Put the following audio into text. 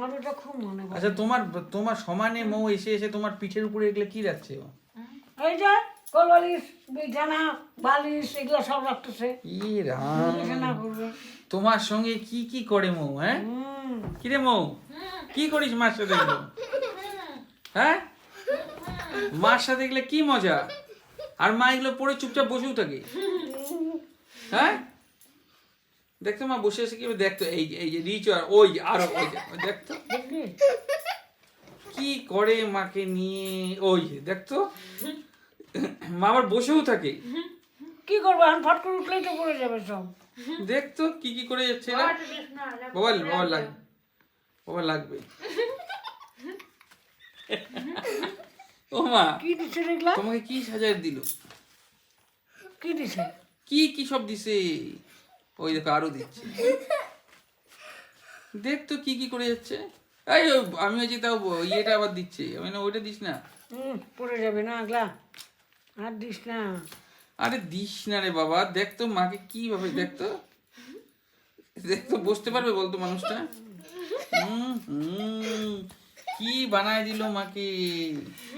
আমার ওটা খুব মনে পড়ে। আচ্ছা তোমার সমানে মৌ এসে এসে তোমার পিঠের উপরে এগুলো কি রাখছে ও? এই যে কোলবালিশ, বিছানা, বালিশ এগুলো সব রাখতেছে। ই রাম, বিছানা করবে। তোমার সঙ্গে কি কি করে মৌ? হ্যাঁ কিরে মৌ, কি করিস মার সাথে এগুলো? হ্যাঁ মার সাথে এগুলো কি মজা? আর মা এগুলো পরে চুপচাপ বসেও থাকে। হ্যাঁ দেখতো মা বসে আছে কি দেখতো, এই যে রিচ আর ওই যে আরো ওই যে দেখতো দেখবি? কি করে মাকে নিয়ে, ওই যে দেখতো মা আবার বসেও থাকে। কি করবো এখন? ফট করে উঠলেই তো পড়ে যাবে সব। দেখতো কি কি করে যাচ্ছে না। বাবা বাবা লাগবে, বাবা লাগবে। ও মা কি দিচ্ছে দেখলা? তোমাকে কি সাজায় দিল? কি দিছে? কি কি সব দিছে? ওই দেখো আরো দিচ্ছে। দেখতো কি কি করে যাচ্ছে। এই আমি হয়েছি তাও ইয়েটা আবার দিচ্ছে, আমি না ওইটা দিস না। পড়ে যাবে না আগলা, আর দিস না। আরে দিস না রে বাবা, দেখতো মাকে কিভাবে দেখতো, দেখতো বসতে পারবে বলতো মানুষটা? কি বানায় দিল মাকে।